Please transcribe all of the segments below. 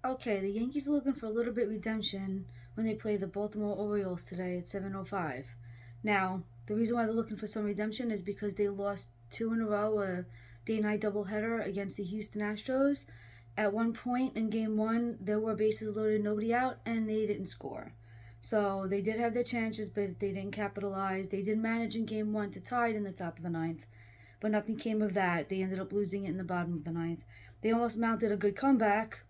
Okay, the Yankees are looking for a little bit redemption when they play the Baltimore Orioles today at 7:05. Now, the reason why they're looking for some redemption is because they lost two in a row, a day-night doubleheader against the Houston Astros. At one point in Game 1, there were bases loaded, nobody out, and they didn't score. So they did have their chances, but they didn't capitalize. They did manage in Game 1 to tie it in the top of the ninth, but nothing came of that. They ended up losing it in the bottom of the ninth. They almost mounted a good comeback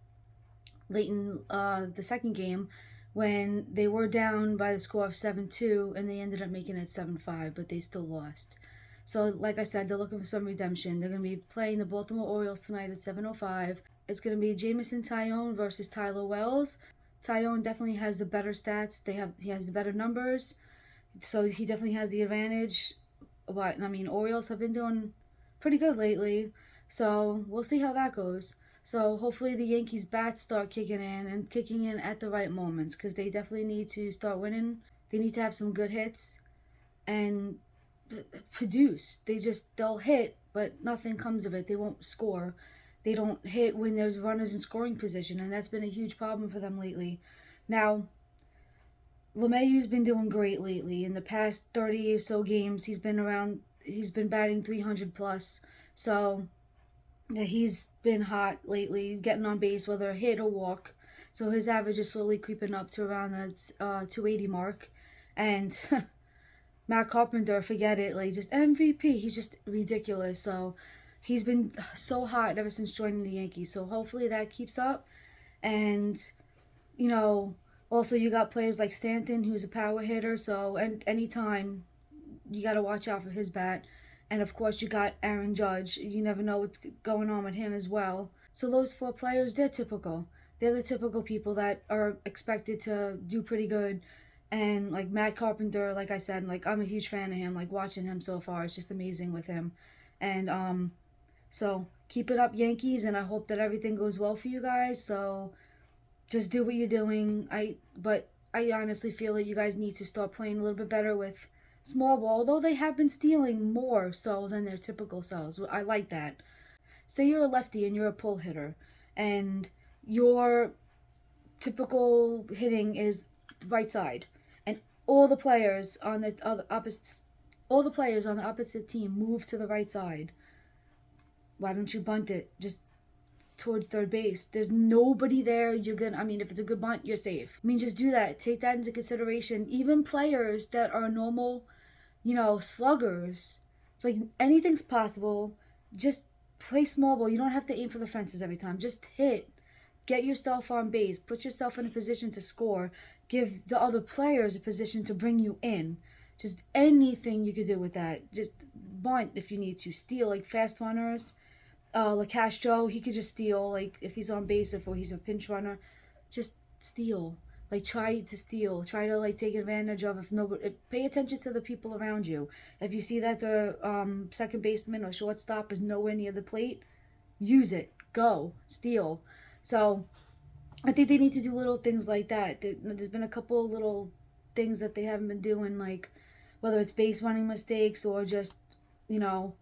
late in the second game when they were down by the score of 7-2 and they ended up making it 7-5, but they still lost. So, like I said, they're looking for some redemption. They're going to be playing the Baltimore Orioles tonight at 7:05. It's going to be Jamison Tyone versus Tyler Wells. Tyone definitely has the better stats. He has the better numbers, so he definitely has the advantage. But I mean, Orioles have been doing pretty good lately, so we'll see how that goes. So hopefully the Yankees bats start kicking in and kicking in at the right moments because they definitely need to start winning. They need to have some good hits and produce. They'll hit, but nothing comes of it. They won't score. They don't hit when there's runners in scoring position, and that's been a huge problem for them lately. Now, LeMayu's been doing great lately. In the past 30 or so games, he's been batting 300 plus. So yeah, he's been hot lately, getting on base, whether a hit or walk. So his average is slowly creeping up to around the 280 mark. And Matt Carpenter, forget it, like just MVP. He's just ridiculous. So he's been so hot ever since joining the Yankees. So hopefully that keeps up. And you know, also you got players like Stanton, who's a power hitter. So and anytime you got to watch out for his bat. And of course, you got Aaron Judge. You never know what's going on with him as well. So those four players, they're typical. They're the typical people that are expected to do pretty good. And like Matt Carpenter, like I said, like I'm a huge fan of him. Like watching him so far, it's just amazing with him. And so keep it up, Yankees. And I hope that everything goes well for you guys. So just do what you're doing. But I honestly feel that you guys need to start playing a little bit better with small ball, although they have been stealing more so than their typical selves. I like that. Say you're a lefty and you're a pull hitter, and your typical hitting is right side, and all the players on the other opposite, all the players on the opposite team move to the right side. Why don't you bunt it? Just towards third base. There's nobody there. I mean, if it's a good bunt, you're safe. I mean, just do that. Take that into consideration. Even players that are normal, sluggers, it's like anything's possible. Just play small ball. You don't have to aim for the fences every time. Just hit. Get yourself on base. Put yourself in a position to score. Give the other players a position to bring you in. Just anything you could do with that. Just bunt if you need to. Steal, like fast runners. Like Castro, he could just steal. Like if he's on base, if he's a pinch runner, just steal. Like try to steal. Try to like take advantage of pay attention to the people around you. If you see that the second baseman or shortstop is nowhere near the plate, use it. Go steal. So I think they need to do little things like that. There's been a couple of little things that they haven't been doing, like whether it's base running mistakes or just you know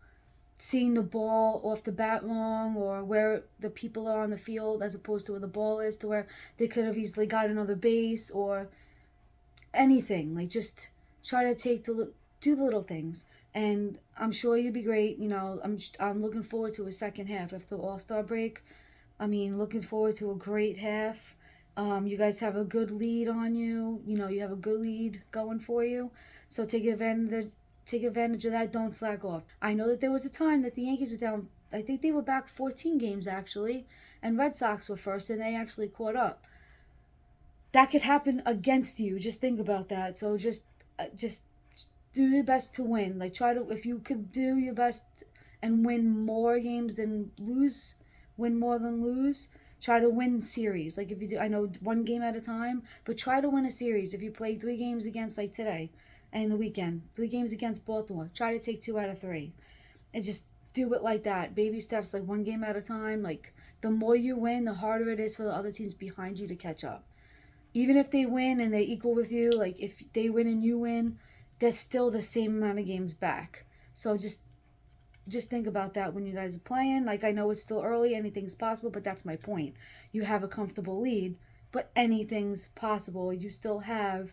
seeing the ball off the bat wrong or where the people are on the field as opposed to where the ball is, to where they could have easily got another base or anything. Like just try to do the little things, and I'm sure you'll be great. I'm looking forward to a second half after the All-Star break. I mean, looking forward to a great half. You guys have a good lead on you. You have a good lead going for you. So take advantage of that. Don't slack off. I know that there was a time that the Yankees were down. I think they were back 14 games actually, and Red Sox were first, and they actually caught up. That could happen against you. Just think about that. So just do your best to win. Like try to, if you could do your best and win more games than lose, win more than lose. Try to win series. Like if you do, I know one game at a time, but try to win a series. If you play 3 games against like today and the weekend, 3 games against Baltimore, try to take 2 out of 3, and just do it like that. Baby steps, like 1 game at a time. Like the more you win, the harder it is for the other teams behind you to catch up. Even if they win and they equal with you, like if they win and you win, that's still the same amount of games back. So just just think about that when you guys are playing. Like, I know it's still early, anything's possible, but that's my point. You have a comfortable lead, but anything's possible. You still have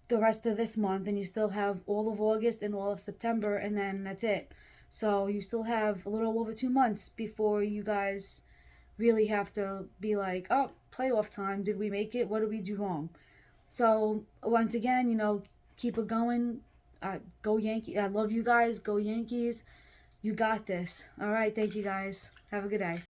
the rest of this month, and you still have all of August and all of September, and then that's it. So you still have a little over 2 months before you guys really have to be like, oh, playoff time. Did we make it? What did we do wrong? So once again, keep it going. Go Yankees. I love you guys. Go Yankees. You got this. All right. Thank you guys. Have a good day.